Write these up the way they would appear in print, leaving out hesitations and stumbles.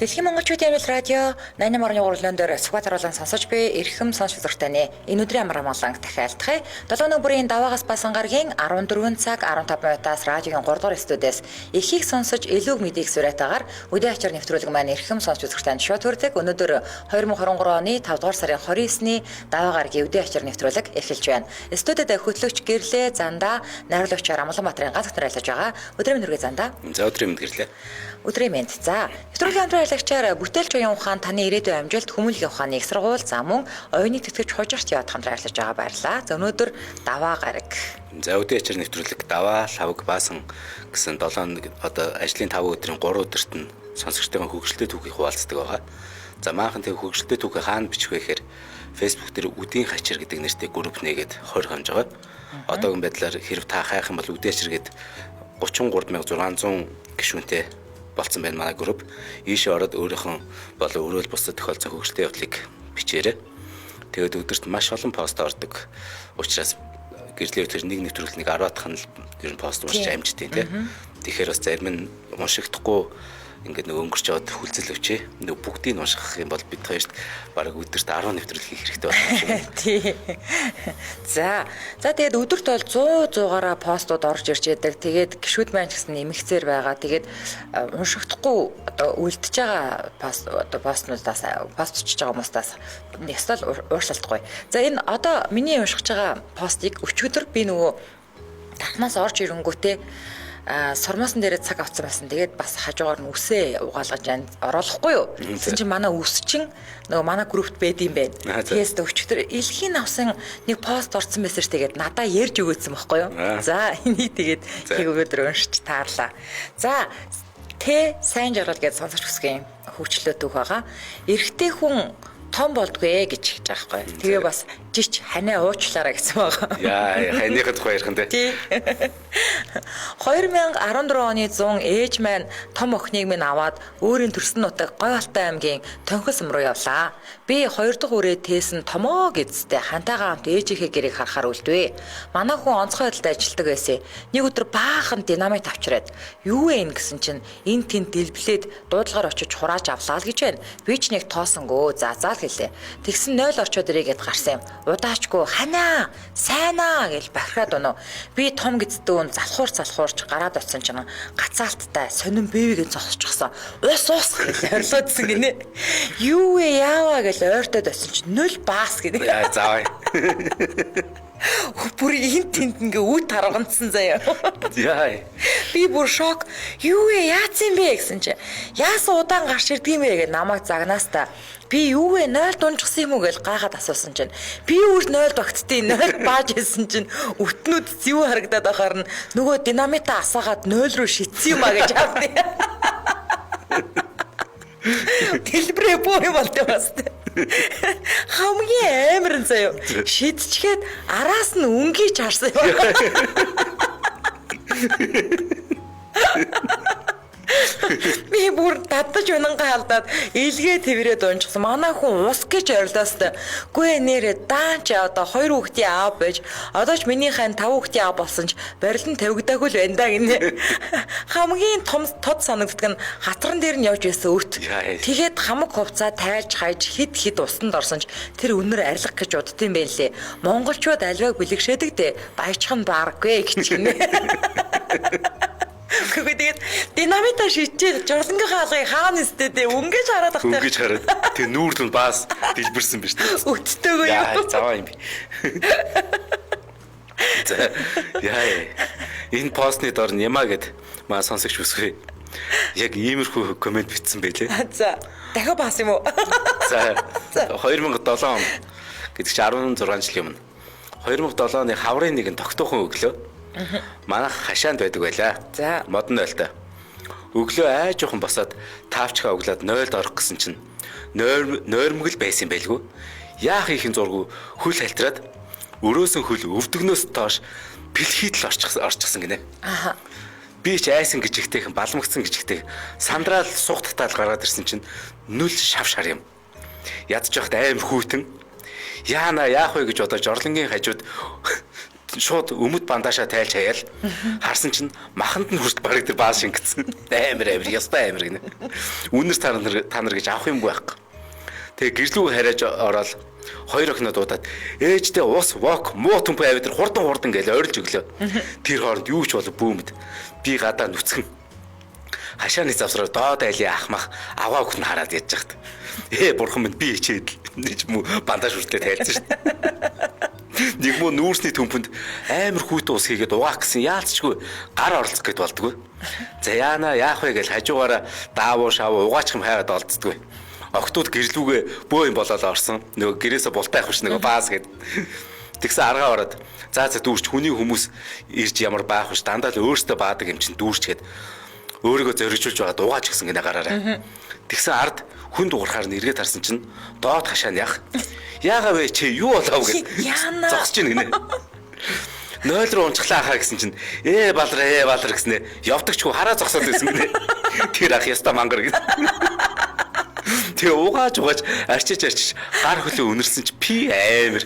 Дэлхийн монголчуудын амрал радио 88.3 дээр Сүхбаатар болон сонсож буй эрхэм сонсогч зуртаны энэ өдрийн амар амгалан дахиалтхай 7 өнөө бүрийн даваагаас басан гарагийн 14 цаг 15 минутаас радиогийн 3 дугаар студиэс эхийг сонсож илүү мэдийг сураатаагаар үдийн ачаар нэвтрүүлэг маань эрхэм сонсогч зуртанд шууд хүрдэг. Өнөөдөр 2023 оны 5 дугаар сарын 29-ны даваа гарагийн үдийн ачаар нэвтрүүлэг эхэлж байна. Студиуд хөтлөгч Гэрлээ Зандаа, найруулагчаар Амланбаатарын ганц дотор ажиллаж байгаа. Өдрийн мэнд хүргэе Зандаа. За өдрийн мэнд Гэрлээ. Өдрийн мэнд. За, нэвтрүүлгийн хамтраалагчаар бүтээлч оюун ухаан таны ирээдүйн амжилт хүмүүнлэгийн ухааны их сургууль за мөн оюуныг тэтгэж хожирч яваад хамтран ажиллаж байгаа баярлалаа. За өнөөдөр даваа гараг. За үдийн ачаар нэвтрүүлэг даваа лавг баасан гэсэн 7 одоо ажлын 5 өдрийн 3 өдөрт нь сонсогчтойгоо хөгжөлтэй түүхийг хуваалцдаг байгаа. За maaхан тэг хөгжөлтэй түүхийг хаана бичих вэ гэхээр Facebook дээр үдийн хачир гэдэг нэртэй групп нээгээд 20 хэмж байгаа. Одоогийн байдлаар хэрв та хайх юм бол үдийн хачир гээд 33600 гишүүнтэй болсон байна манай групп. Ийшээ ороод өөрийнхөө болон өрөөл бусдад тохиолдсон хөгжөлтэй явдлыг бичээрэй. Тэгээд өдөрт маш олон пост ордог. Учираас Гэрлээ тэр нэг нэвтрүүлэг 10 дахь нь ер нь пост уншиж амждیں۔ Тэгэхээр бас зарим нь уншигдахгүй ингээд нэг өнгөрч яваад хүлцэл өчээ. Нэг бүгдийг нь унших юм бол бид хоёрт бараг өдөрт 10 нэвтрүүлэг хийх хэрэгтэй байна шүү. Тий. За тэгээд өдөрт бол 100-100-аараа постууд орж ирж яадаг. Тэгээд гişүүд маань ч гэсэн нэмэгцээр байгаа. Тэгээд уншигдахгүй одоо үлдчихэж байгаа постнуудаас постчиж байгаа хүмүүстээс ястал ууршилтгүй. За энэ одоо миний уншиж байгаа постыг өчигдөр би нөгөө дахнаас орж ирэнгүүтээ сурмаасан дээр цаг авцсан байсан. Тэгээд бас хажуугаар нь үсээ угаалгаж оруулахгүй юу? Тэгсэн чинь манай үс чинь нөгөө манай группт байд юм байна. Тэгээс өчигдөр илхийн авсан нэг пост орсон байсан ш. Тэгээд надаа ярьж өгөөдсөн байхгүй юу? За энийг тэгээд хийг өгөөдөр уншиж таарлаа. За сайн жаргал гэж сонсож хүсгэн хөгжлөө түүх байгаа. Эрэгтэй хүн том болдгүй гэж хэлж байгаа байхгүй. Тэгээ бас жич ханаа уучлаарай гэсэн байгаа. Яа, ханыхад тухай ярих нь тий. 2014 оны 100 ээж маань том охиныг минь аваад өөрийн төрсөн нутаг Говьалтай аймгийн Тонхосом руу явлаа. Би 2 дахь үрээ тээсэн томоо гэдстэй хантайгаа хамт ээжийнхээ гэрийг харахаар үлдвэ. Манай хүн онцгой байдалд ажилладаг байсан. Нэг өдөр баахан динамит авчираад юу вэ гэсэн чинь энэ тэнд дэлбэлээд дуудлагаар очиж хурааж авлаа л гэж байна. Би ч нэг тоосонгөө заазаал хэлээ. Тэгсэн 0 орчоод ирээгээд гарсан юм. Удаачгүй ханаа сайнаа гэж бахирхаад өнөө. Би том гэдстүүн залхуурч гараад очсон чинь гацаалттай сонин бэвийг зогсчихсан. Ус гэж орилоодсэн гинэ. Юу вэ яаваа гэж ойртоод очсон чинь 0 баас гэдэг. Яа заавай. Бүр энэ тэнд ингээ үт харгандсан заяа. Яа. Би бүр шок. Юу вэ яац юм бэ гэсэн чи. Яасан удаан гарч ирдэг юм бэ гэж намайг загнаас та. Би юу вэ 0 дунжсан юм уу гэж гайхаад асуусан чинь. Би өөр 0 багтдیں۔ 0 бааж хэлсэн чинь өтнүүд зэв харагдаад байхаар нь нөгөө динамита асаагаад 0 руу шитсэн юм а гэж хавдیں۔ Дэлбэрээ боо юм болтой бас. Хамгийн амар нь заяа. Шидчихэд араас нь өнгийч харсан юм. Би бүр татаж унангаа алдаад илгээ тэрвэрээд унжсан. Манай хүн ус гэж орилоостой. Гүй нэрээ даанч одоо 2 хүүхдийн аав байж одоо ч минийхэн 5 хүүхдийн аав болсон ч барилан тавигдаагүй л байна да гинэ. Хамгийн том тод санагддаг нь хатран дээр нь явж байсан өт. Тэгээд хамаг хувцаа тайлж хайж хид усанд орсон ч тэр үнэр арилах гэж уддсан байх лээ. Монголчууд альваг бэлгшээдэг дээ. Баяжхан бааргүй гэж гинэ. Тэгээд динамита шийдчихээ журлангийнхаа алгыг хаана нэстээ өнгөж хараад ахтай. Өнгөж хараад тэг нүүр нь баас дэлбэрсэн биз дээ. Өттэйгөө юу. Яа заваа юм би. Яа. Энэ постны дор Няма гэд маа сонсогч үсвэ. Яг иймэрхүү комент бичсэн байлээ. За дахиад баас юм уу? За 2007 он гэдэг чи 16 жилийн өмнө 2007 оны хаврын нэгэн тогтоохон өглөө манайх хашаанд байдаг байлаа. За. Модон 0-тай. Өглөө айж жоохон босоод таавчгаа өглөөд 0-д орох гэсэн чинь нойрмогл байсан байлгүй. Яах ихэн зургу хөл халтраад өрөөсөн хөл өвдөгнөөс доош бэлхийд л орчихсан гинэ. Аха. Би ч айсан гिचгтэйхэн баламгцсан гिचгтэй сандраал суухтагтаал гараад ирсэн чинь нүл шавшаар юм. Ядж явахд аим хүүтэн яана яах вэ гэж бодож орлонгийн хажууд шууд өмд бандажаа тайлж хаяал харсан чинь маханд нь хүрт барыг тэр бааз шингэсэн. Амар ястай амар гинэ. Үнэр та нар гэж авах юмгүй байхгүй. Тэгээ гэрлүүг хараад ороод хоёр охиноо дуудаад ээждээ ус вок муу төмпөө аваад тэр хурдан гэж ойрлж өглөө. Тэр хооронд юу ч болов бүүмэд би гадаа нүцгэн хашааны завсраар доод айлын ахмах аваа өхн хараад яж захт. Бурхан минь би хичээд нэг юм бандаж хүртээ тайлцсан шүү дээ. Нэг муу нүүрсний төмпөнд амар хүүтэн ус хийгээд угаах гэсэн яалцчгүй гар оролцох гээд болдгоо. За яана яах вэ гэж хажуугаараа даавуу шавуу угаачих юм хайгаад олддгоо. Октод гэрлүүгээ бөө юм болоод орсон. Нөгөө гэрээсээ бултаа явах ш нөгөө бааз гээд. Тэгсэн аргаа ороод за дүүрч хүний хүмүүс ирж ямар баах вэ дандаа л өөртөө баадаг юм чин дүүрч гээд өөрийгөө зоригжуулж байгаа дуугаач гэсэн гинэ гараараа. Тэгсэн ард хүн дуурхаар нь эргээд харсан чинь доод хашаа нь яах. Яагаа вэ чи юу болов гэж зогсож ийн гинэ. 0 руу унцглаа хаа гэсэн чинь балар гэснэ явдагчгүй хараа зогсоод байсан гинэ. Тэр ах яста мангар гэж. Тэгээ угааж арчиж гар хөлөө үнэрсэн чи пи амар.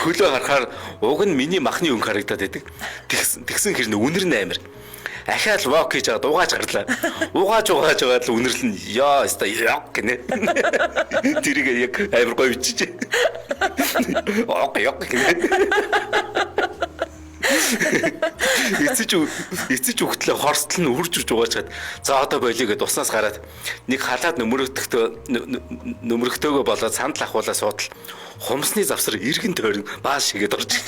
Хөлөө харахаар уг нь миний махны өнгө харагдаад байдаг. Тэгсэн хэрнээ үнэр нь амар. Ахаал вок хийж байгаа угааж гарлаа. Угааж л үнэрлэн ёо өста ёк гинэ. Тэрийг яг амар гоё бичиж. Ок гинэ. Эцэж өгтлээ хорстол нь үржирж угаачаад за одоо болиё гэд уснаас гараад нэг халаад нөмрөгтөөгөө болоод сандал ахуулаа суудал хумсны завсар иргэн тойрон бааш шигээд орж ирж.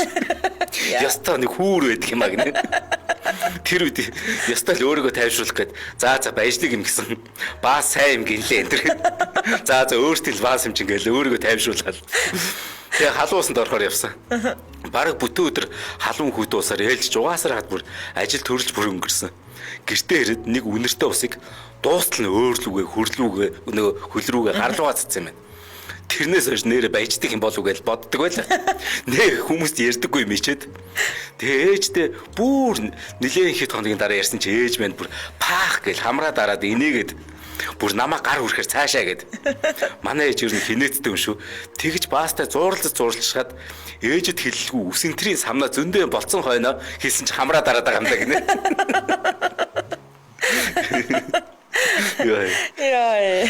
Ястаа нэг хүүр байдаг юм а гинэ. Тэр үед ястаа л өөрийгөө тайвшруулах гээд за баяжлыг юм гэсэн баас сайн юм гинлээ энэ төр. За өөртөө л баас юм чинь гээл өөрийгөө тайвшруулаад. Тэгээ халуусанд орохоор явсан. Бараг бүтэн өдөр халуун хүүтэн усаар ээлж угаасаар хад бүр ажил төрөлж бүр өнгөрсөн. Гэртээ ирээд нэг үнэртэй усыг дуустал нь өөрлүүгээ хөрлүүгээ нөгөө хөлрүүгээ гарлуугаа цацсан юм байна. Тэрнээс хойш нэрэ баяждаг юм болов уу гэж боддог байлаа. Нэ хүмүүст ярьдаггүй юм ичээд. Тэгээ ээжтэй бүр нэлээд хэд хоногийн дараа ярьсан чи ээж мэн бүр паах гэж хамраа дараад инээгээд бүр намаа гар хүрхээр цаашаа гэд. Манай ээж юу хинээдтэй юм шүү. Тэгж баастай зурлалцаад ээжэд хэлэлгүй үсэнтрийн самнаа зөндөө болцсон хойноо хийсэн чи хамраа дараад байгаа юм да гинэ. Яа.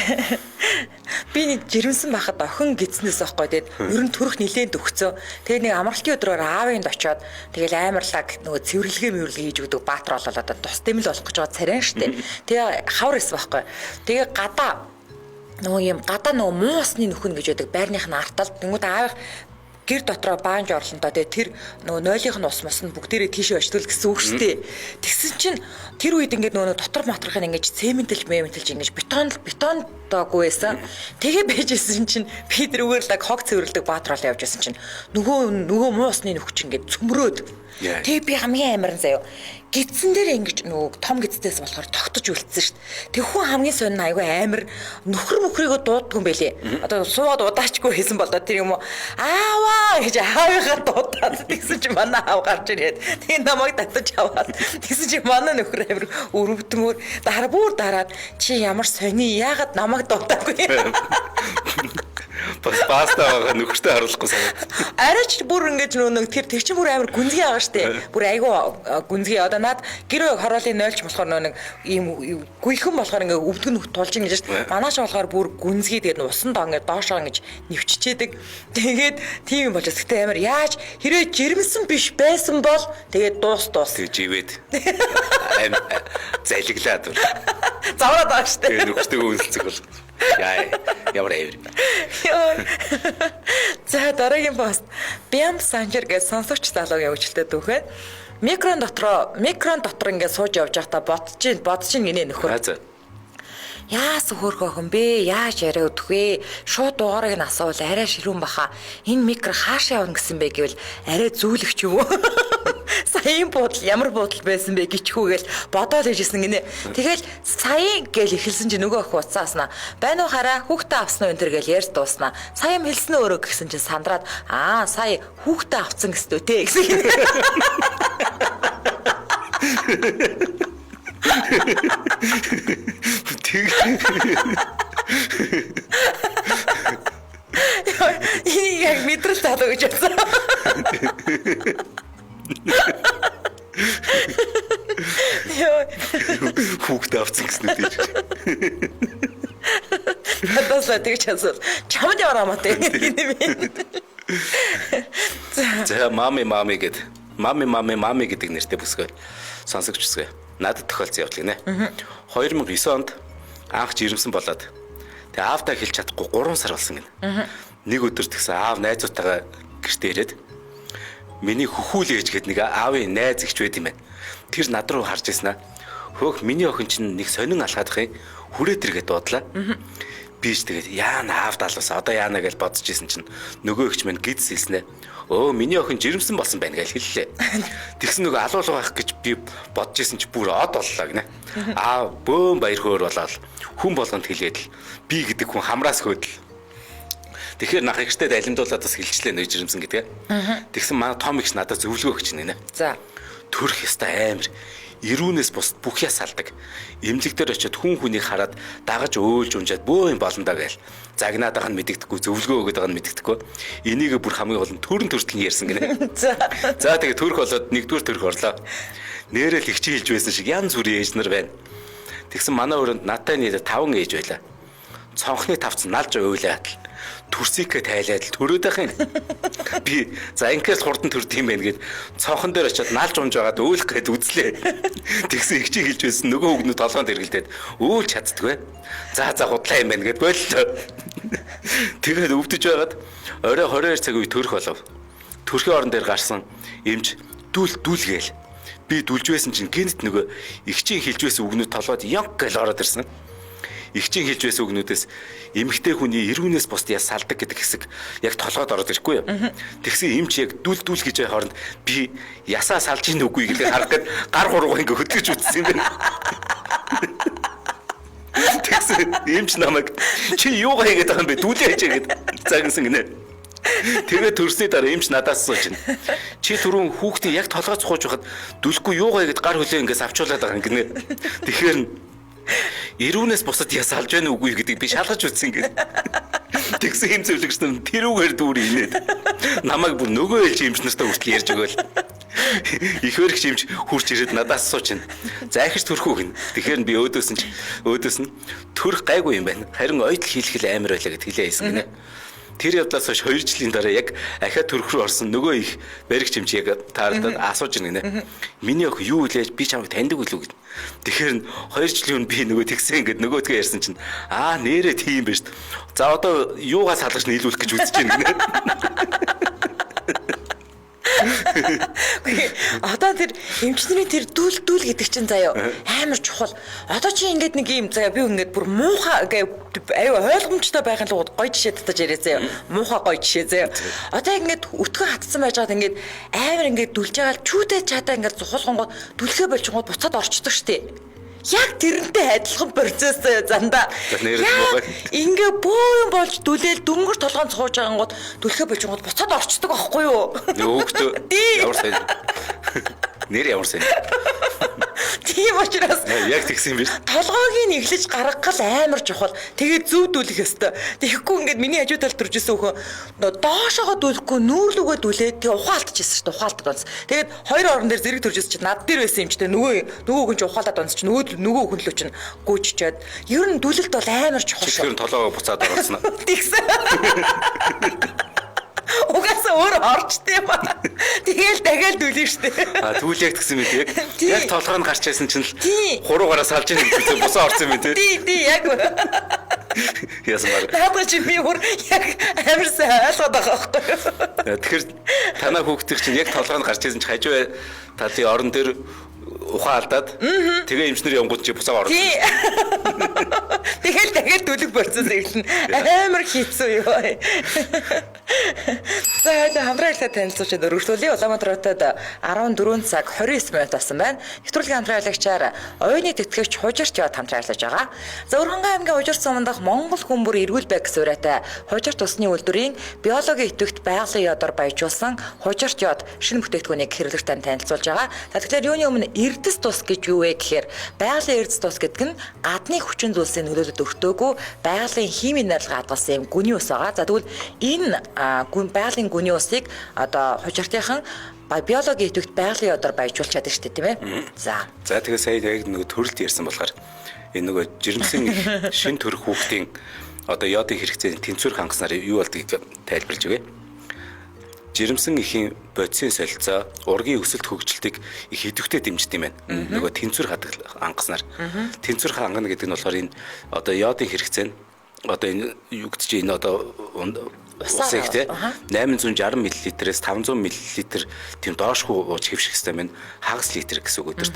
Би нэг жирэмсэн байхад охин гидснээс аахгүй тэгээд ер нь төрөх нилээнд өгцөө. Тэгээд нэг амралтын өдрөөр аавынд очиод тэгэл аймарлаг нөгөө цэвэрлэгээ хийж өгдөг баатар болоод одоо тус дэмэл болох гэж байгаа царай штэ. Тэгээ хавар эс байхгүй. Тэгээ гадаа нөгөө муусны нөхөн гэж байдаг байрных нь артал тэнгууд аав гэр дотроо баанж орлонтой тэгээ тэр нөгөө нойлынх нь ус мос нь бүгдээрээ тийшээ очтол гэсэн үг шүү дээ. Тэгсэн чинь тэр үед ингээд нөгөө дотор матрахын ингээд цементэлж ингэж бетон доогүй байсан. Тэгээ байжсэн чинь би тэр үгээр л хог цэвэрлдэг баатрал явж байсан чинь нөгөө муусны нөхч ингээд цөмрөөд. Тэгээ би хамгийн амар нь заяа. Гидсэн дээр ингэж нөгөө том гидсдээс болохоор тогтож үлдсэн шүү дээ. Тэг хүн хамгийн сонь айгүй амар нөхөр мөхрийгөө дууддаг юм байлээ. Одоо суугаад удаачгүй хийсэн болоо тэр юм уу ааваа гэж аавыгаа дуудаад тэгсэн чи манай аав гарч ирээд тэг намайг татаж аваад тэгсэн чи манай нөхөр амар өрөвдмөр дараа чи ямар сони яагаад намайг дуудаагүй. Паста байгаа нөхөртэй харуулахгүй санаад. Арайч бүр ингэж нэг тэр чинь бүр амар гүнзгий байгаа штэ. Бүр айгүй гүнзгий одоо наад гэр хороолын 0ч болохоор нэг ийм гүйхэн болохоор ингээ өвдгөн нөх тулж ингэж штэ. Манаач болохоор бүр гүнзгий тэгээд усанд ингээ доошоо ингэж нэвччээдэг. Тэгээд тийм юм болж гэхдээ амар яаж хэрэг жирэмсэн биш байсан бол тэгээд дуус. Тэгээд живээд. Амар залиглаад. Завраад байгаа штэ. Тэгээд нөхөртэйгөө үнэлцэх бол. Яа ямар эвэр. За дараагийн пост Бям Санжир гэж сонсогч залуугийн өгчлөлтөд дүүхэн. Микрон дотор ингээд сууж явж байхдаа бодчих гинэ нөхөр. Яас хөөрхөө хүн бэ? Яаж яриа өдөх вэ? Шууд дугаарыг нь асуувал арай ширүүн баха. Энэ микро хаашаа явна гэсэн бэ гэвэл арай зүүлэх ч юм уу? Саяын буудал ямар буудал байсан бэ гिचхүүгээл бодоод ижсэн гинэ. Тэгэл саяын гээл эхэлсэн чи нөгөө ах уцааснаа. Байна уу хараа хүүхдээ авсан уу энэ төр гээл ярьж дууснаа. Саяын хэлсэн өөрөө гэсэн чи сандраад сая хүүхдээ авсан гэстөө те гэсэн гинэ. Яг мэдрэл таалаа гэж бодсон. явцсан гэсэн үү тийж. Надаас тэгж асуул. Чамд яваа маа тэг. За мами гэдэг. Мами гэдэг нэртэй бүсгүй сонсогч бүсгүй. Надад тохиолдсон явдлыг нэ. 2009 онд анх жирэмсэн болоод тэгээ аавтаа хэлж чадахгүй 3 сар болсон гэнэ. Нэг өдөр тэгсэн аав найзуудтайгаа гэртээ ирээд миний хөхүүл ээж гээд нэг аавын найз ихч байд юм байна. Тэр над руу харж ирсэн аа. Хөөх миний охин чинь нэг сонин алхаадах юм. Хүрээд иргээд бодлаа. Биш тэгээд яана аав далаас одоо яана гэж бодож исэн чинь нөгөө ихч мань гидс хэлснэ. Өө миний охин жирэмсэн болсон байна гэж хэллээ. Тэгсэн нөгөө алуулга байх гэж би бодож исэн чи бүр од боллоо гинэ. Аа бөөм баяр хөөр болоод хүн болгонд хэлээд л би гэдэг хүн хамраас хөөдөл. Тэгэхээр нах ихтэй алимдуулаад бас хэлчлээ нөө жирэмсэн гэдгээ. Тэгсэн манай том ихч надад зөвлөгөө өгч нэ. За. Төрх ёстой амар. Ирүүнээс бус бүх яс салдаг. Имлэг дээр очиод хүн хүнийг хараад дагаж өөлж унжаад бөө юм болондоо гээл. Загнаад байгаа нь мэддэгдэхгүй, зөвлөгөө өгöd байгаа нь мэддэгдэхгүй. Энийг бүр хамгийн гол нь төрн төртөл ярьсан гинэ. За тэгээ төрх болоод нэгдүгээр төрх орлоо. Нэрэл их чи хэлж байсан шиг янз бүрийн ээж нар байна. Тэгсэн манай өрөөнд надтай нийлээ 5 ээж байлаа. Цонхны тавц налж уйлаад төрсийхэ тайлаад төрөөд байх юм. Би за инкээс хурдан төрд юм байна гэд цонхон дээр очиод налж унж байгаад өөлөх гээд үзлээ. Тэгсэн их чи хэлж байсан нөгөө хүүгнүүд толгоонд эргэлдээд өөлж чаддгүй. За худлаа юм байна гэд боллоо. Тэгээд өвдөж байгаад орой 22 цаг үе төрөх болов. Төрхийн орон дээр гарсан эмч дүүлгээл. Би дүлж байсан чинь гинт нөгөө ихчийн хэлж байсан үгнүүд толгойд янг гэж ороод ирсэн. Ихчийн хэлж байсан үгнүүдээс эмэгтэй хүний ирүүнээс бусд яс салдаг гэдэг хэсэг яг толгойд ороод ирэхгүй юу. Тэгсэн эмч яг дүл гэж байгаа хооронд би ясаа салж ийн үгүй гэдэг харах гээд гар хуруугаа ингээ хөдөлж үтсэн юм байна. Тэгсэн эмч намайг чи юугаа хийгээд байгаа юм бэ? Дүлээ хийжээ гэд загнасан гинэ. Тэгээ төрсний дараа эмч надаас сууж байна. Чи түрүүн хүүхдээ яг толгой цохож байхад дүлгүй юугаа хийгээд гар хөлөө ингээс авчуулаад байгаа юм гинэ. Тэгэхээр ирүүнээс бусад яс алж байна үгүй гэдэг би шалгаж үзсэн гэдэг. Тэгсэн хэм зөвлөгч нар тэрүүгээр дүүр инээд намайг бүр нөгөө ээлж эмч нартай хүртэл ярьж өгөөл. Ихвэрх эмч хурч ирээд надаас сууж байна. За ихэж төрхүү гин. Тэгэхээр би өөдөөс нь төрх гайгүй юм байна. Харин ойдл хийлгэл амар байлаа гэд хэлээ хэлсэн гинэ. Тэр явдлаас хойш 2 жилийн дараа яг ахиад төрх рүү орсон нөгөө их баригч эмч яг таардаад асууж байна гинэ. Миний охин юу хэлээж би чамайг таньдаг үлээ гэд. Тэгэхээр 2 жилийн өмнө би нөгөө тэгсэн ингээд нөгөөдгөө ярьсан чинь нэрээ тийм биш. За одоо юугаас салгаж нийлүүлэх гэж үзэж байна гинэ. Одоо тэр эмчнэрийн тэр дүүл гэдэг чинь заяа амар чухал. Одоо чи ингээд нэг юм заяа би ингээд бүр муухай аюу ойлгомжтой байхын тулд гоё жишээ татаж яриа заяа. Муухай гоё жишээ заяа. Одоо ингээд өтгөө хатсан байж байгаад ингээд амар ингээд дүлж байгаа л чүүдээ чадаа ингээд зухалгонгод дүлхээ болчихгод буцаад орчдөг штеп. Яг тэрнтэй адилхан процесс зандаа. Ингээ бөө юм болж дүлээл дөнгөр толгоон цохож байгангууд дүлхээ болчихгод буцаад орчдөг байхгүй юу? Өөхтөө. Ямар сайн. Нэр ямар сайн. Тийм учраас яг тэгсэн юм биш. Толгойг нь эхлэж гаргах амар чухал. Тэгээд зөв дүүлэх ёстой. Тэгэхгүй ингээд миний хажуу талд төрж исэн хөө доошоогоо дүүлэхгүй нүүрлүгөө дүүлээд тэг ухаалтчихсэн шүү дээ. Ухаалтад онц. Тэгээд хоёр орон дээр зэрэг төрж исэн чинь над дээр байсан юм ч тэгээ нөгөө хүн чинь ухаалтад онц чинь нөгөө хүн лөө чинь гүйччихэд ер нь дүүлэлт бол амар чухал шүү. Тэгэхээр толгойгоо буцаад орсон. Тэгсэн. Угаасаа өөр орчтой юм аа. Тэгээл дахиад дүлээ штэ. Түлээг гэсэн мэт яг толгой нь гарч ирсэн чинь л хуруугаараа салж ийн гэж босоо орсон юм тий. Тий яг. Яасан баг. Наадах чи би бүр яг амар сайн ойлгоод байгаа байхгүй. Тэгэхээр танаа хүүхдийн чинь яг толгой нь гарч ирсэн чинь хажуу талын орон дээр ухаан алдаад тэгээ эмчнэр явгууд чи буцаа орсон. Тэгэл дахиад дүлэг процесс эхэлнэ. Амар хийцүү юу. За хамтрaalтай танилцуулж өргөжлөлийн Улаанбаатар хотод 14 цаг 29 минут болсон байна. Нэвтрүүлгийн хамтраалагчаар оюуны тэтгэгч Хужирч яваад хамtraалж байгаа. За Өрхөнгөн аймгийн Хужирч сумдах Монгол хүмбэр эргүүл байг суурайтай Хужирч усны үйлдвэрийн биологийн идэвхт байгалийн йодоор баяжуулсан Хужирч йод шинэ бүтээгдэхүүнийг хэрэглэгчтэй танилцуулж байгаа. Тэгэхээр юуны өмнө эрдэс тус гэж юу вэ гэхээр байгалийн эрдэс тус гэдэг нь гадны хүчин зүйлсийн нөлөөлөлд өртөөгүй байгалийн химийн найрлагын хадгалсан юм гүний ус байгаа. За тэгвэл энэ байгалийн гүний усыг одоо Хужиртынхан биологийн идэвхт байгалийн одоор баяжуулж чаддаг шүү дээ, тийм ээ. За. За тэгээ сая яг нөгөө төрөлд ярьсан болохоор энэ нөгөө жирэмсэн шин төрөх хүүхдийн одоо йодын хэрэгцээний тэнцвэр хангаснаар юу болдгийг тайлбарлаж өгье. Жирэмсэн эхийн бодисын солилцоо ургийн өсөлт хөгжилтийг их идэвхтэй дэмждэг юм байна. Нөгөө тэнцвэр хангаснаар. Тэнцвэр хангана гэдэг нь болохоор энэ одоо йодын хэрэгцээ нь одоо энэ юу гэдэг чинь энэ одоо усыг те 860 мл-ээс 500 мл тийм доошгүй ууж хэвших хэрэгтэй байна. Хагас литр гэсэн үг өдөрт.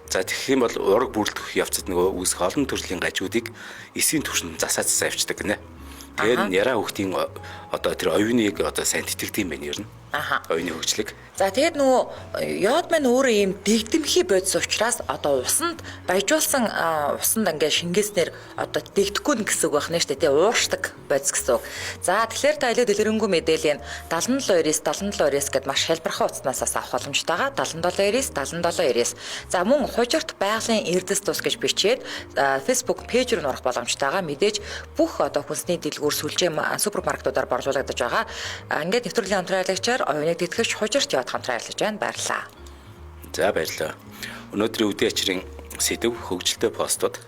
За тэгэх юм бол ураг бүрдэх явцад нөгөө үүсэх олон төрлийн гажуудыг эсийн түвшинд засаа явчихдаг гинэ. Тэгээд яраа хүүхдийн одоо тэр оюуныг одоо сайн тэтгэдэг юм байна ер нь. Оюуны хөгжлөг. За тэгээд нөгөө йод маань өөрөө ийм дэгдэмхий бодис учраас одоо усанд баяжуулсан усанд ингээд шингээснээр одоо дэгдэхгүй гэсэн үг байна шүү дээ. Тэгээ ууршдаг бодис гэсэн үг. За тэгэхээр та илүү дэлгэрэнгүй мэдээлэл 77-9 гэд маш хэлбэрхүү утаснаас авах боломжтойгоо 77-9 За мөн хужирт байгалийн эрдэс тус гэж бичээд Facebook пэйж рүү орох боломжтойгоо мэдээж бүх одоо хүнсний дэлгүүр сүлжээ супермаркетуудаар борлуулагдаж байгаа. Ингээд нэвтрүүлгийн хамтраалагчаар оюуныг тэтгэвч хужирт яваад хамтраа ажиллаж байна. Баярлалаа. За баярлалаа. Өнөөдрийн үдийн ачрын сэдв хөгжилтэй постууд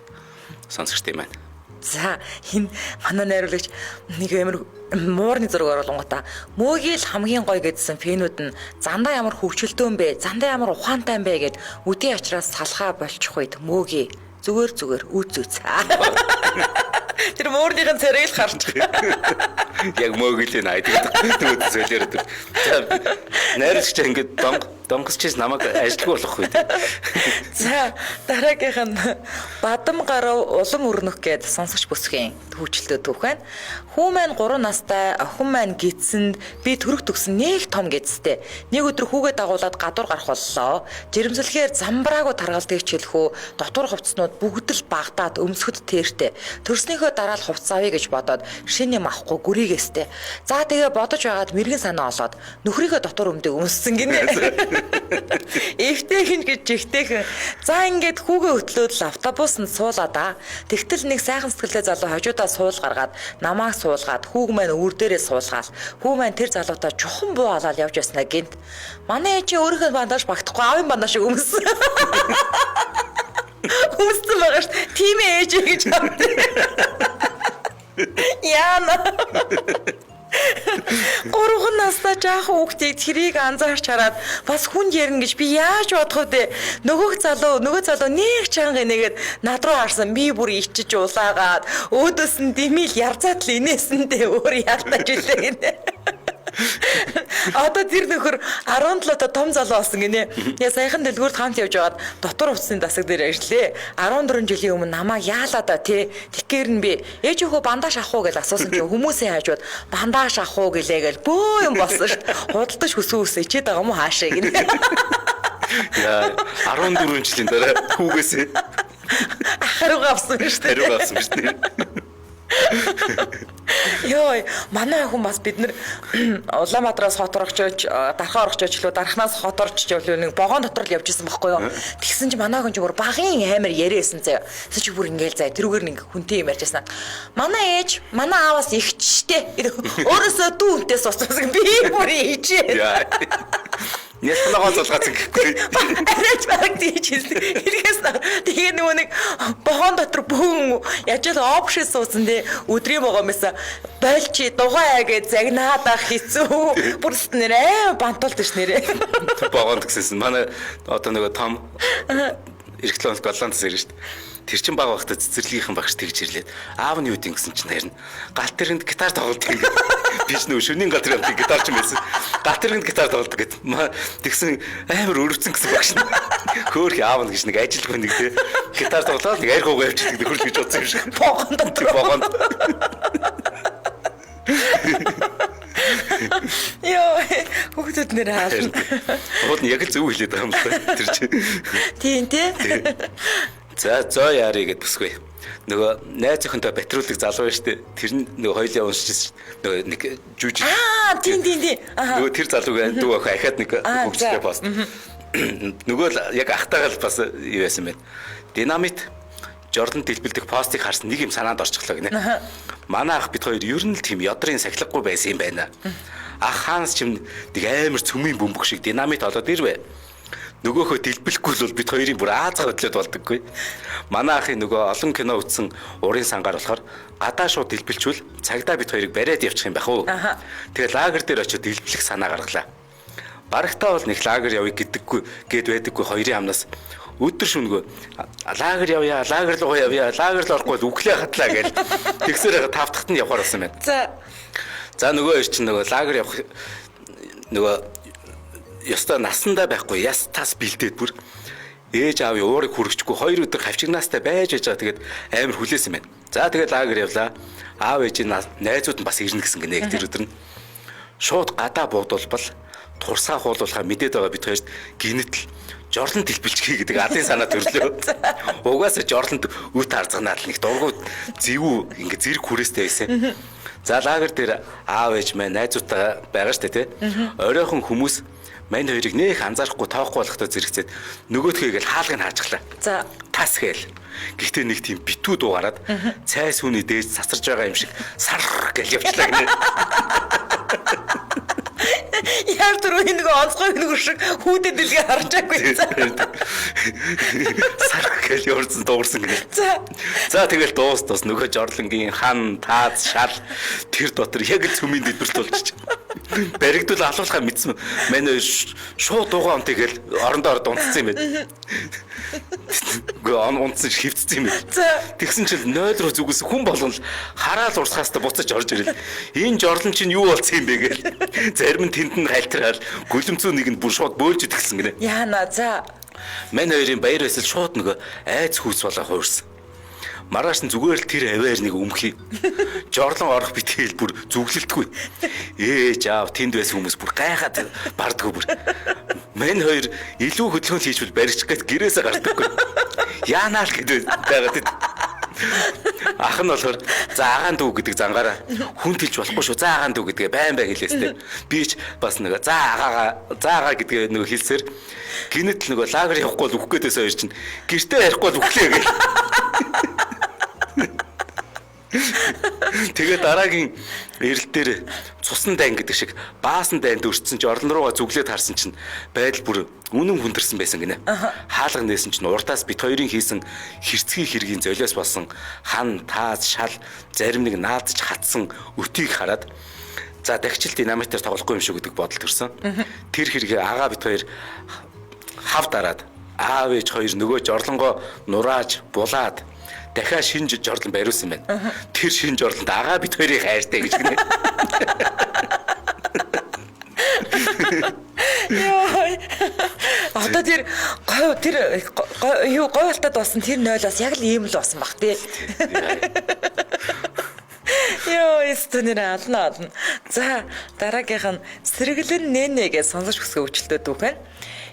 сонсогчтой байна. За энэ манай найруулагч нэг амар муурны зураг оруулангуудаа мөөгийн л хамгийн гоё гэдсэн фэнүүд нь зандаа ямар хөвчлөлтөө юм бэ? Зандаа ямар ухаантай юм бэ гэд үдийн ачраас салхаа болчих үед мөөгийн зүгээр үз. Тэр муурныхын царайг л харж. Яг мөөгийн айдаг зүйлээр өдөр. Найруулагч ингээд донгосчээс намайг ажилгүй болох үед. За дараагийнх нь бадам гарав улам өрнөх гэд сонсогч бүсгийн хөвчлөлтөө түүх байна. Хүү маань 3 настай охин маань гидсэнд би төрөх төгсөн нэг том гидстэй. Нэг өдөр хүүгээ дагуулад гадуур гарах боллоо. Жирэмслэхээр замбраагүй таргалдгийг чилхүү дотор хувцснууд бүгд л багтаад өмсгөд тэртэй. Төрснийхөө дараа л хувц авъя гэж бодоод шинэ юм авахгүй гүрийгээстэй. За тэгээ бодож байгаад мэрэгэн санаа олоод нөхрийнхөө дотор өмдөг өмссөн гинэ. Эвтэйхэн гэж жигтэйхэн. За ингээд хүүгээ хөтлөөд л автобусанд суулаад тэгтэл нэг сайхан сэтгэлтэй залуу хажуудаа суул гаргаад намааг суулгаад хүүг маань өвөр дээрээ суулгаал. Хүү маань тэр залуутаа чухан буу алаад явж яснаа гинт. Манай ээжи өөрийнхөө бандаж багтахгүй аавын бандаж шиг өмссөн. Өмссөн байгаа ш. Тийм ээж гэж хамт. Яна. 3 настай жаахан хүүхдийг тэрийг анзаарч хараад бас хүн ярина гэж би яаж бодох вэ? Нөгөө залуу нэг чанга нэгээд над руу харсан би бүр ичиж улаагаад өөдөөс нь димил ярзаад л инээсэндээ өөр яалтаж илээ гинэ. Одоо тэр нөхөр 17 та том залуу болсон гинэ. Я саяхан дэлгүүрт хамт явж байгаад дотор хувцсны дасаг дээр ажиллаа. 14 жилийн өмнө намайг яалаа да тий. Тэгэхээр нь би ээж өхөө бандаж авах уу гэж асуусан чинь хүмүүсийн хажууд бандаж авах уу гэлээ гэл бөө юм болсон шүү. Худалдаж хүсүүс ичээд байгаа юм уу хаашаа гинэ. Яа 14 жилийн дараа хүүгээсээ харуга авсан шүү дээ. Йой, манай хүн бас бид нар Улаанбаатараас хот орогчож, дархаа орогчож лөө дархнаас хот орчиж явлаа нэг богоон дотор л явж исэн байхгүй юу. Тэгсэн чинь манай хүн ч бүр багын амар яриасан заяа. Тэс чи бүр ингээл заяа тэрүүгээр нэг хүнтэй юм ярьж байсан. Манай ээж, манай ааваас ихчтэй. Өөрөөсөө дүүнтэй суцсан би бүр ээжээ. Ястнагоо зулгаацсан гэхгүй. Арайч баг тийж хэлээс тэгээ нөгөө нэг богоон дотор бөөн яжал опшин суусан дээ өдрийн богоомоос байлчи дугаа гэж загнаад ах хэцүү. Бүрст нэрээ бантуулд ш нэрээ. Богоонд гисэн манай одоо нөгөө том эргэлт голландс ирж штт. Тэр чин баг багтаа цэцэрлэгийнхэн багш тэгж ирлээд аав нь юу гэдэг гэсэн чинь харин гал тэрэнд гитар тоглолт юм. Би ч нөө шөнийн гал тэрэнд гитар ч юм байсан. Гал тэрэнд гитар тоглолт гэд тэгсэн амар өрөвцөн гэсэн багш нь. Хөөх аав нь гэж нэг ажилгүй нэг те гитар тоглоод нэг арх угаа явчихдаг хөрж гэж бодсон юм шиг. Богонд. Йоо, хүүхдүүд нэр хаална. Бод яг л зөв хэлээд байгаа юм байна. Тэр чинь. Тийм тий. За зоо яарэ гэд бүсгүй. Нөгөө найз охинтой патрулыг залуу байж тээ. Тэр нь нөгөө хоёлаа уншижсэн. Нөгөө нэг жүжиг. Тийм. Нөгөө тэр залууг дүү охин ахаад нэг хөгжлөө пост. Нөгөө л яг ахтайгаа л бас юу байсан бэ? Динамит Jordan дэлбэлдэх постыг харсан нэг юм санаанд орчихлоо гинэ. Манай ах бид хоёр ер нь л тийм ёдрын сахилгагүй байсан юм байна. ах хаанаас ч юм нэг амар цөмийн бөмбөг шиг динамит олоод ирвэ. Нөгөөхөө дэлбэлэхгүй бол бид хоёрын бүр аазгаа хөдлөд болдоггүй. Манай ахын нөгөө олон кино үзсэн урын сангаар болохоор гадаа шууд дэлбэлчвэл цагдаа бид хоёрыг бариад явчих юм байх уу. Тэгээ лагер дээр очиод дэлбэлэх санаа гаргалаа. Барагтаа бол нэг лагер явъя гэдэггүй гээд байдаггүй хоёрын амнаас өдөр шөнөгөө лагер явъя, лагер руу явъя, лагер руу орохгүй үглээ хатлаа гэж тэгсээр тавтахт нь явахаар болсон байна. За нөгөө хоёр чинь нөгөө лагер явах нөгөө ёстой насандаа байхгүй яс тас бэлдээд бүр ээж аавын уурыг хүргэжгүй 2 өдөр хавчигнаастай байж байгаа. Тэгээд амар хүлээсэн байна. За тэгээд лагер явлаа. Аав ээжийн найзууд нь бас ирнэ гэсэн гинэ тэр өдөр нь. Шууд гадаа буудулбал турсаа хуулуулахаа мэдээд байгаа бид хоёрт гинэтл жорлон дэлбэлчихье гэдэг адын санаа төрлөө. Угаасаа жорлонд үт харцганаал нэг дургуй зэвүү ингээ зэрэг хүрээстэй байсан. За лагер дээр аав ээж маань найзуудтайгаа байгаа штэ тий. Оройхон хүмүүс мань хоёрыг нэх анзаарахгүй тоохгүй болохтой зэрэгцээд нөгөөдхөө ингээл хаалгыг хаачихлаа. За тас гээл. Гэхдээ нэг тийм битүү дуугараад цай сүүний дээж цацарж байгаа юм шиг сар гэл явчлаа гинэ. Яар түрүү нэг онцгой нэг шиг хүүдээ дэлгээ харчаагүй. Сар гэл явсан дуурсан гинэ. За тэгэл дуус нөгөө жорлонгийн хан тааз шал тэр дотор яг л цөмийн дэлбэрт болчих. Баригдвал алуулахаа мэдсэн. Манай шууд дуугаа он тэгэл орондоо унтцсан юм байна. Гэ унтсан хөвцсөн юм байна. Тэгсэн чинь 0 руу зүгээс хүн болгон хараал урсгаас та буцаж орж ирэл. Энэ жорлон чинь юу болсон юм бэ гээл. Зарим нь тэнд нь хальтраад гүлэмцүү нэг нь бүр шууд бөөлж идэгсэн гинэ. Яана за. Манай хоёрын баяр эсэл шууд нөгөө айц хүүс болоо хуурсан. Маргааш нь зүгээр л тэр аваар нэг өмхий. Жорлон орох битгэл бүр зүглэлтгүй. Ээж аав тэнд байсан хүмүүс бүр гайхаад бардггүй бүр. Мань хоёр илүү хөдөлгөөн хийжвэл барьчих гээд гэрээсээ гардаггүй. Яанаа л гэдэг байгаад. Ах нь болохоор за агаан дүү гэдэг зангаараа хүн хэлж болохгүй шүү. За агаан дүү гэдгээ байн бай хэлээстэй. Би ч бас нэг за агаа гэдгээ нөгөө хэлсээр гинэт л нөгөө лагер явахгүй л үхэх гээдээс хоёр чинь гэртээ ярихгүй л үхлээ гэх. Тэгээ дараагийн эрэл дээр цусан дайн гэдэг шиг баасан дайнд өртсөн чи орлон руугаа зүглээд харсан чинь байдал бүр үнэн хүндэрсэн байсан гинэ. Хаалга нээсэн чинь урдаас бит хоёрын хийсэн хэрцгий хэргийн золиос болсон хан тааз шал зарим нэг наадч хатсан өтийг хараад за дахичил динамитаар тоглохгүй юм шүү гэдэг бодол төрсөн. Тэр хэрэгээ агаа бит хоёр хав дараад аав ээж хоёр нөгөө жорлонгоо нурааж булаад дахиад шинэ жорлон бариулсан байна. Тэр шинэ жорлонд агаа бит хоёрыг хайртай гэж гинэ. Яа. Одоо тэр юу гойлтод болсон тэр нойлоос яг л ийм л болсон бах тий. Йоо, истонэр ална. За, дараагийнх нь сэргэлэн нэнэ гэж сонсож хүсэх өвчлөлтүүд үг байна.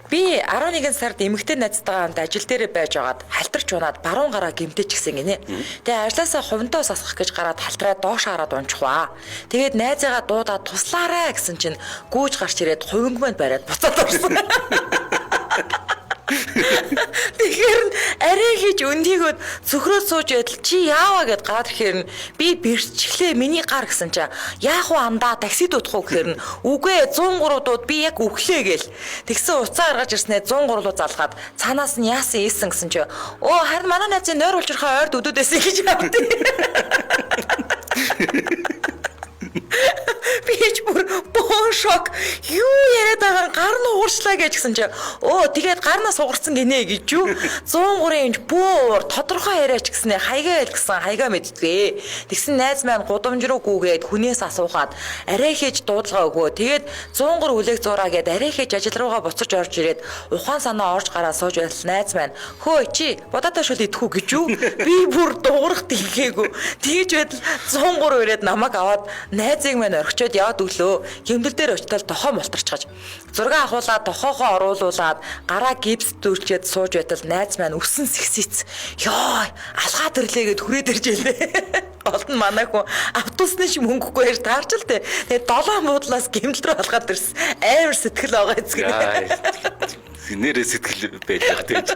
Би 11 сард эмэгтэй найзтайгаа хамт ажил дээр байж байгаад халтарч унаад баруун гараа гэмтэж гисэн гинэ. Тэгээ ажлаасаа хувинтаа сасгах гэж гараад халтраад доош хараад унчихваа. Тэгээд найзаагаа дуудаад туслаарай гэсэн чинь гүүж гарч ирээд хувингманд бариад буцаад орсон. Тэгэхээр арай хийж өндийгөөд цөхрөө сууж байтал чи яаваа гэд гараад ирэхээр би бэрчглээ миний гар гэсэн чи яах вэ амдаа таксид удах уу гэхээр үгүй 103 дууд би яг өглөө гээл тэгсэн уцаа гаргаж ирснээр 103 руу залгаад цаанаас нь яасан ийсэн гэсэн чи оо харин манай найзын нойр улжирхаа ойрд өдөөдөөсөн гэж авдээ. Бич бүр бон шок юу яриад байгаа гар нь уурчлаа гэжсэн чи оо тэгээд гарнаас угарсан гинэ гэж юу 103-ын буур тодорхой яриач гэснээр хайгаа ил гэсэн хайгаа мэдтгээ. Тэгсэн найз маань гудамж руу гүгээд хүнээс асуухад арай хийж дуудлага өгөө. Тэгээд 103 үлээх зураа гээд арай хийж ажил руугаа буцаж орж ирээд ухаан санаа орж гараа сууж байл найз маань хөөе чи бодоотой шүл идэхүү гэж юу би бүр дуурах дэлгээгүй. Тэгж байтал 103 ирээд намайг аваад найзыг маань орхичоод яваад өглөө гэмдэл дээр очтол тохоо мултарчгаж зураг ахуулаад тохоогоо оруулуулад гараа гипс дүүрчээд сууж байтал найз маань өсөн сэгсэц ёо алгаа төрлөөгээд хүрээд ирж байлээ. Гол нь манай хүн автобусны шиг мөнгөгүй яаж таарч л тээ. Тэгээд 7 буудлаас гэмдэл рүү алгаад ирсэн. Амар сэтгэл байгаа эцэг. Нэрээ сэтгэл байлаа тэгж.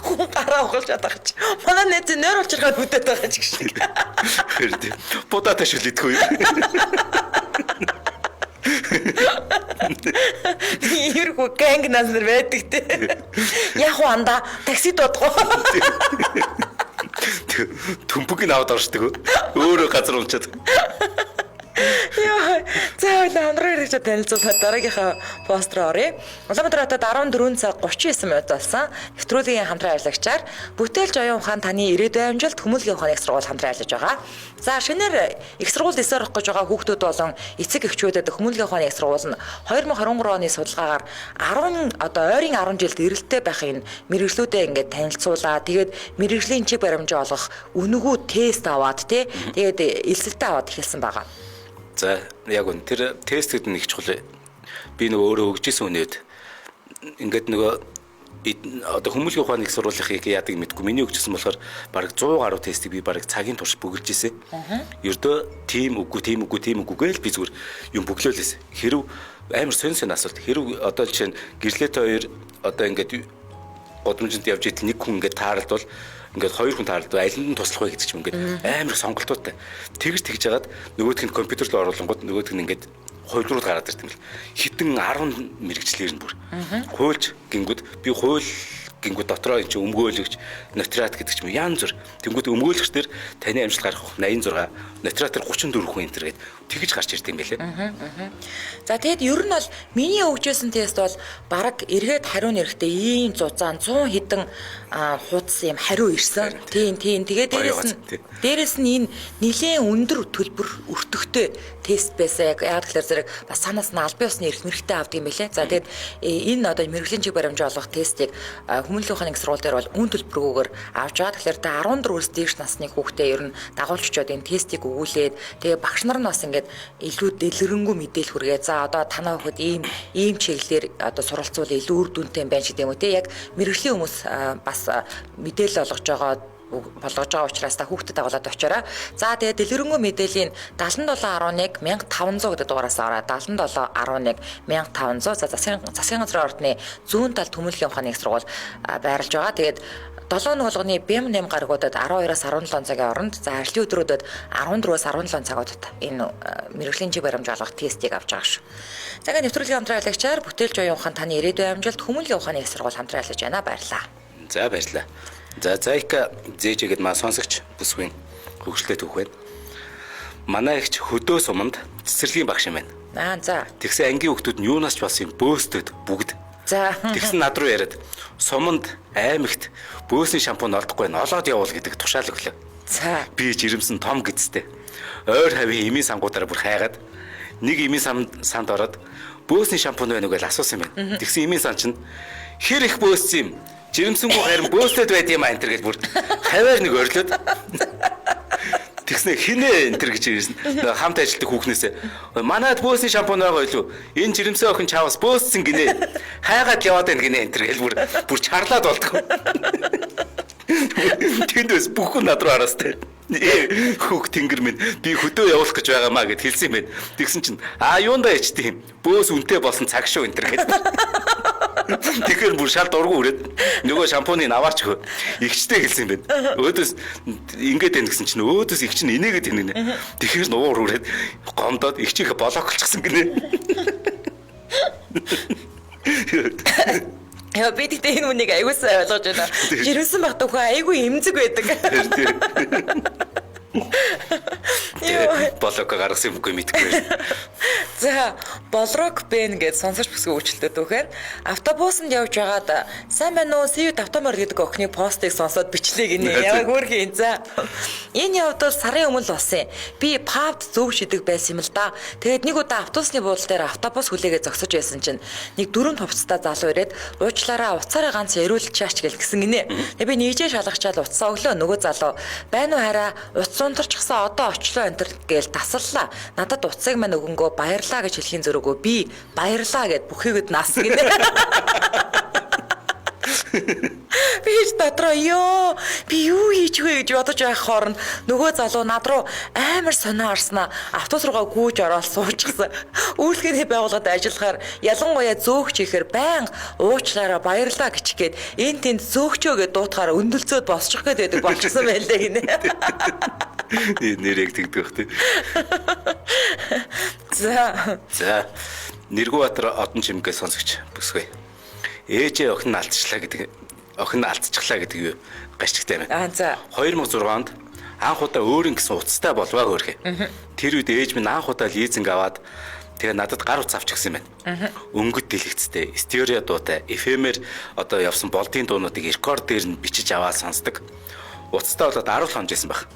Хүн гараа угалж чадах чи. Манай найз нойр улчиргаад үдээд байгаа ч гэх шиг. Бодоотой шүл идэхгүй. Иймэрхүү ганг нас нар байдаг те. Яг уу анда такси дуудах. Түмпүг аваад оршдог. Өөрөө газар унчаад. Яа, цаавал хамраар ирж танилцуулаад дараагийнхаа пост руу оръё. Улаанбаатар хотод 14 цаг 39 минут болсон. Нэвтрүүлгийн хамтран ажиллагчаар Бүтээлч оюун ухаан таны ирээдүйн амжилт хүмүүнлэгийн ухааны их сургууль хамтран ажиллаж байгаа. За шинээр их сургууль дэсээр орох гэж байгаа хүүхдүүд болон эцэг эхчүүдэд хүмүүнлэгийн ухааны их сургууль нь 2023 оны судалгаагаар 10 ойрын 10 жилд эрэлттэй байхын мэргэжлүүдэд ингээд танилцуулаа. Тэгээд мэргэжлийн чиг баримжаа олгох үнэгүй тест аваад тэгээд элсэлтэй аваад эхэлсэн байгаа. За яг үн тэр тестэд нэг чухал. Би нөгөө өөрөө өгчээсэн үнэд ингээд нөгөө одоо хүмүүнлэгийн ухааны их сургуулийнхыг яадаг мэдгүй. Миний өгчсэн болохоор бараг 100 гаруй тестийг би бараг цагийн турш бүгэлж ийсэн. Ердөө тийм үгүй гээл би зүгээр юм бүглөөлөөс. Хэрв амар сонь асуулт. Хэрв одоо жишээ нь гэрлээтэй хоёр одоо ингээд годомжинд явж идэл нэг хүн ингээд тааралдвал ингээд хоёр хүн тааралдвал алинд нь туслах вэ гэдэг юм ингээд амар сонголтуудтай. Тэгж жагаад нөгөөх нь компьютер руу оруулангууд нөгөөх нь ингээд хуйлрууд гараад ирт юм л. Хитэн 10 мэрэгчлэр нь бүр. Хуйлч гингүүд би хууль гингүүд дотроо энэ өмгөөлөгч нотариат гэдэг ч юм янз бүр. Тэнгүүд өмгөөлөгч төр таны амжилт гарах 86, нотариатор 34 хүн энэ төр гээд тэгж гарч ирд юм байлээ. За тэгэд ер нь бол миний өгчөөсөн тест бол бараг эргээд хариу нэрэхтэй ийм зузаан 100 хэдэн хуудас юм хариу ирсэн. Тийм. Тэгээд дээрэс нь энэ нэлээд өндөр төлбөр өртөгтэй тест байсан. Яг тэгэхээр зэрэг бас санаас нь албан ёсны эрх мэрэгтэй авдаг юм байлээ. За тэгэд энэ одоо мэрэгжлийн чиг баримжаа олгох тестийг хүмүүнлэгийн ухааны их сургууль дээр бол үн төлбөргүйгээр авч байгаа. Тэгэхээр 14-өөс дээш насны хүүхдээ ер нь дагуулчдод энэ тестийг өгүүлээд тэгээ багш нар нь бас ингээд илүү дэлгэрэнгүй мэдээлэл хүргээ. За одоо танаа хүүхэд ийм чиглэлээр одоо суралцвал илүү үр дүнтэй юм байна ч гэдэг юм уу те. Яг мэрэгжлийн хүмүүс бас мэдээлэл олгож байгаа учраас та хүүхдэд дагуулад очоорой. За тэгээ дэлгэрэнгүй мэдээллийн 7711 1500 гэдэг дугаараас ороод 7711 1500 за засгийн газрын ордны зүүн талд хүмүүнлэгийн ухааны их сургууль байрлаж байгаа. Тэгээд 7 өнөө болгоны бэм 8 гарагуудад 12-аас 17 цагийн оронд за ажлын өдрүүдэд 14-өөс 17 цагуудад энэ мэргэжлийн чиг баримжаа олгох тестийг авч байгаа шүү. За ингээд нэвтрүүлгийн хамтран ажиллагчаар Бүтээлч оюун ухаан таны ирээдүйн амжилт хүмүүнлэгийн ухааны их сургууль хамтран ажиллаж байна. Баярлалаа. За баярлалаа. За зайка зээжгээд маа сонсогч бүсгүй хөгжлөлтэй түүх байна. Манай ихч хөдөө суманд цэцэрлэгийн багш юм байна. За. Тэгсэн ангийн хүүхдүүд нь юунаас ч болсон юм бөөсдөд бүгд. За. Тэгсэн над руу яриад суманд аймагт бөөсний шампунь олдохгүй нь олоод явуул гэдэг тушаал өглөө. За. Би жирэмсэн том гэцтэй. Ойр хавийн эмийн сангуудаараа бүр хайгаад нэг эмийн санд ороод бөөсний шампунь байна уу гэж асуусан юм байна. Тэгсэн эмийн сан чинь хэр их бөөссөн юм? Жирэмсэнгүү харин бөөстэд байд юм аа энэ төр гэж бүр хаваар нэг орилоод тэгснэ хинэ энэ төр гэж ирсэн. Хамт ажилтдаг хүүхнээсээ манайд бөөсний шампунь байгаа илүү энэ жирэмсэн охин чаавас бөөссөн гинэ хайгаад яваад байна гинэ энэ төр гэж бүр чарлаад болдгоо. Тэндээс бүх хүн над руу араастай. Хүүхд тэнгэр минь би хөдөө явуулах гэж байгаамаа гэд хэлсэн юм байна. Тэгсэн чинь юундаа ичтэй юм. Бөөс үнтэй болсон цаг шүү энэ төр гэж. Тэгэхээр бүр шал дургу үрээд нөгөө шампуныг аваач хөө. Игчтэй хэлсэн юм байна. Өөдөөс ингээд байна гэсэн чинь өөдөөс игч нь инээгээд тэнэнэ. Тэгэхээр нуур үрээд гомдоод игчийнхээ блоклчихсан гинэ. Яа би тэгтээ энэ хүнийг аягүй сайн ойлгож байна. Жирэмсэн багт өхөө аягүй эмзэг байдаг. Болок гаргасан юмгүй мэдгүй. За, Болрок Бэн гэж сонсож бүсгүй үйлчлэлтэй дүүхээр автобусанд явж байгаад сайн байна уу? Сивд автомор гэдэг охины постыг сонсоод бичлээ гинэ. Яваг хөөрхөн. За. Энэ явдал сарын өмнө л болсон. Би пабд зөв шидэг байсан юм л да. Тэгээд нэг удаа автобусны буудлын дээр автобус хүлээгээ зогсож байсан чинь нэг дөрөв хувцастай залуу ирээд уучлаараа уцаараа ганц яриулчаач гисэн гинэ. Тэгээд би нийжээ шалгачаал уцаа өглөө нөгөө залуу байна уу хараа уц сунтарчсан одоо очлоо энэ төр гээл тасаллаа. Надад уцыг мань өгөнгөө баярлаа гэж хэлхийн зөрөгөө би баярлаа гэд бүхийгэд нас гинэ. Би дотроо би юу хийж вэ гэж бодож байх хооронд нөгөө залуу над руу амар сонио орсноо автобус руугаа гүйж ороод суучихсан. Үйлчлэгээний байгууллагад ажиллахаар ялангуяа зөөгч ихээр байнга уучлаараа баярлаа гिचгээд энэ тэнд зөөгчөө гэд дуутахаар өндөлцөөд босчих гээд байдаг болчихсон байлээ гинэ. Нэрийг тэгдэг бах тий. За. Нэргүүбаатар одон чимгээ сонсогч бүсгүй. Ээжээ охин алдчихлаа гэдэг юу гашигтай байна. За 2006 онд анх удаа өөрийн гэсэн уцтай болваа хөөрхий. Тэр үед ээж минь анх удаа лизинг аваад тэгээ надад гар утас авч гисэн байна. Өнгөт дэлгэцтэй, стерео дуутай, FM-ээр одоо явсан болдын дуунуудыг рекорд дээр нь бичиж аваад сонсдог. Уцтай болоод 10 хоног жисэн баг.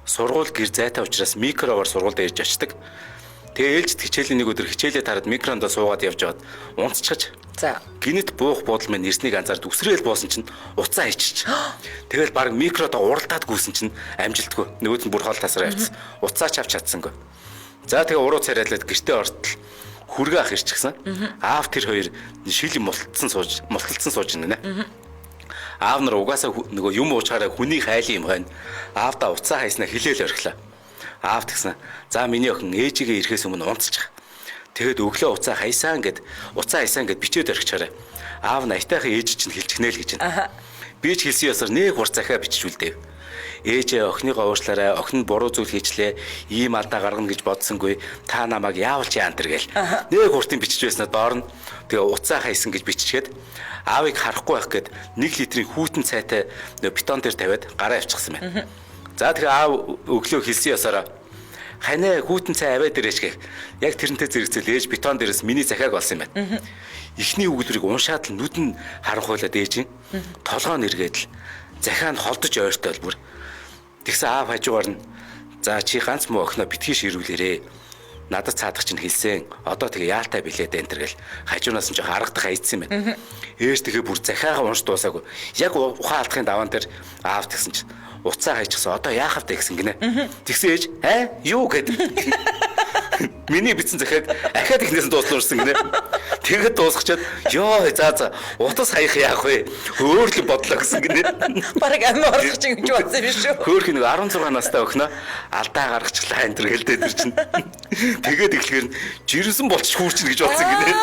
Сургууль гэр зайтай учраас микроогоор сургуульд ирж очдог. Тэгээ ээлжид хичээлийн нэг өдөр хичээлээ тараад микрондоо суугаад явж аваад унцчихж. За. Гинэт буух буудал минь ирснийг анзаард үсрээл боосон чинь уцаа хийчих. Тэгэл баг микродоо уралдаад гүйсэн чинь амжилтгүй. Нөгөөд нь бүр хоол тасраа явцсан. Уцаач авч чадсангүй. За тэгээ уруу царайлаад гэртээ ортол хүргээ ах ирчихсэн. Аав тэр хоёр шил мулталцсан сууж байна. Аав нар угаасаа нөгөө юм уучаараа хүний хайлын юм байна. Аавда уцаа хайснаа хилээл орхилаа. Аав тэгсэн. За миний охин ээжигээ ирэхээс өмнө унцчих. Тэгэд өглөө уцаа хайсан гэд бичээд орхичаарай. Аав наятайхан ээж чинь хэлчихнэ л гэж байна. Би ч хэлсэн ёсоор нэг хур захиа биччихвүлдэв. Ээжээ охиныгоо уушлаарай, охин буруу зүйл хийчлээ, ийм алдаа гаргана гэж бодсонгүй. Та намайг яавалч яан тэр гээл. Нэг хуртын бичиж байснаа доор нь тэгээ уцаа хайсан гэж биччихээд аавыг харахгүй байх гэд 1 литрийн хүүтэн цайтай бетон дээр тавиад гараа авчихсан байна. За тэгээ аав өглөө хэлсэн ёсоор ханаа хүүтэн цай аваад ирээч гэх. Яг тэрнтэй зэрэгцэл ээж бетон дээрээс миний захиаг олсон юм байна. Эхний өгүүлбэрийг уншаад л нүд нь харанхуйлаад ээж толгоо нэргээд л захиа нь холдож ойртой бол бүр. Тэгсэн аав хажуугаар нь за чи ганц муу охиноо битгий ширүүлээрээ. Надад цаадах чинь хэлсэн. Одоо тэгээ яалтай билээд энэ төр гэл хажуунаас нь жоо харагдах хайцсан юм байна. Ээж тэгээ бүр захиагаа унш дуусаагүй. Яг ухаан алдахын даваан дээр аав тэгсэн чинь уцаа хайчихсан. Одоо яах вэ гэсэн гинэ. Тэгсэн ээж юу гэдэг. Миний бичсэн захиаг ахаад ихнээс нь дууссан гинэ. Тэгэд дуусчихад ёо за утас хаях яах вэ? Өөр л бодлоо гэсэн гинэ. Бараг амин орох чинь гэж бодсон юм шүү. Хөөх нэг 16 настай охиноо алдаа гаргачихлаа энэ төр гэлдээ тэр чинь. Тэгээд эхлэхээр жирэмсэн болчих хүүрчин гэж бодсон гинэ.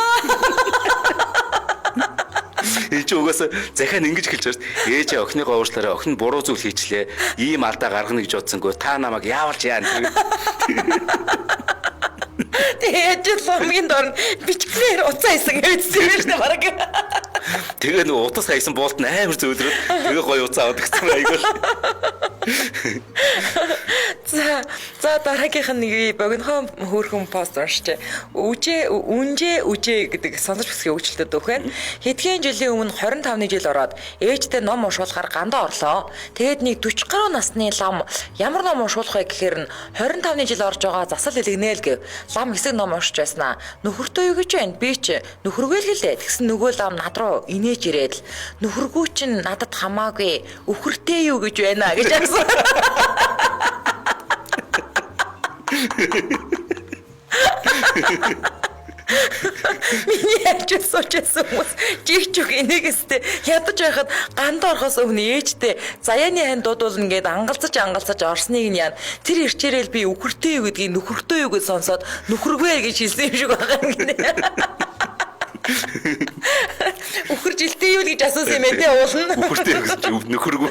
Энд ч угаасаа захиа нь ингэж хэлж байна. Ээжээ охиныгоо уушлаараа охин буруу зүйл хийчлээ. Ийм алдаа гаргана гэж бодсонгүй. Та намайг яавалч яан. Тэгээд ламгийн дор бичгээр уцаа хийсэн гэсэн юм шүү дээ бараг. Тэгээ нэг утас хайсан буулт нь амар зөөлрөд тэгээ гоё уцаа аваад гисэн айгуул. За дараагийнх нь нэг богинохон хөөрхөн пост уншиж. Үнжээ гэдэг сонсож бүсгийн өгчлөлтөд өгөх нь. Хэдхэн жилийн өмнө 25-ны жил ороод ээжтэй ном уншуулахаар гандаа орлоо. Тэгээд нэг 40 гаруй насны лам ямар ном уншуулах вэ гэхээр нь 25-ны жил орж байгаа засал хэлгэнэ л гэв. Лам хэсэг ном уншиж байснаа. Нөхөртөө юу гэж байна? Би ч нөхөргүй л гэлээ. Тэгсэн нөгөө лам над руу инээж ирээд л нөхөргүй чинь надад хамаагүй өвхөртэй юу гэж байна гэж асуусан. Миний ачиж суучсан хүмүүс жигчүг энэгэстэй ядаж байхад ганд орохоос өмнө ээжтэй заяаны хань дуудуулна гэд ангалцаж орсныг нь яа. Тэр ирчээрэл би өвхөртэй юу гэдгийг нөхөртэй юу гэж сонсоод нөхөргүй гэж хэлсэн юм шиг байгаа юм гинэ. Өвхөр жилтэй юу гэж асуусан юм ээ тий уулна. Өвхөртэй юу гэж нөхөргүй.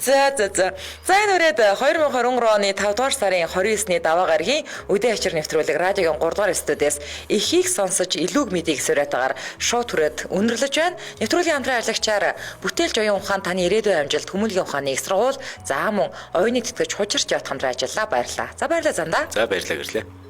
За энэ үрээд 2023 оны 5 дугаар сарын 29-ний даваа гарагийн үдээ хачир нэвтрүүлэг радиогийн 3 дугаар студиэс эхийг сонсож илүүг мэдээ гэсүрэтээр шоу түрээд өндөрлөж байна. Нэвтрүүлгийн хамтран ажиллагчаар бүтээлч оюун ухаан таны ирээдүйн амжилт хүмүүнлэгийн ухааны их сургууль за мөн оюуны тэтгэж хужирч явах хамтран ажиллаа баярлалаа. За баярлалаа зандаа. За баярлалаа гэрлээ.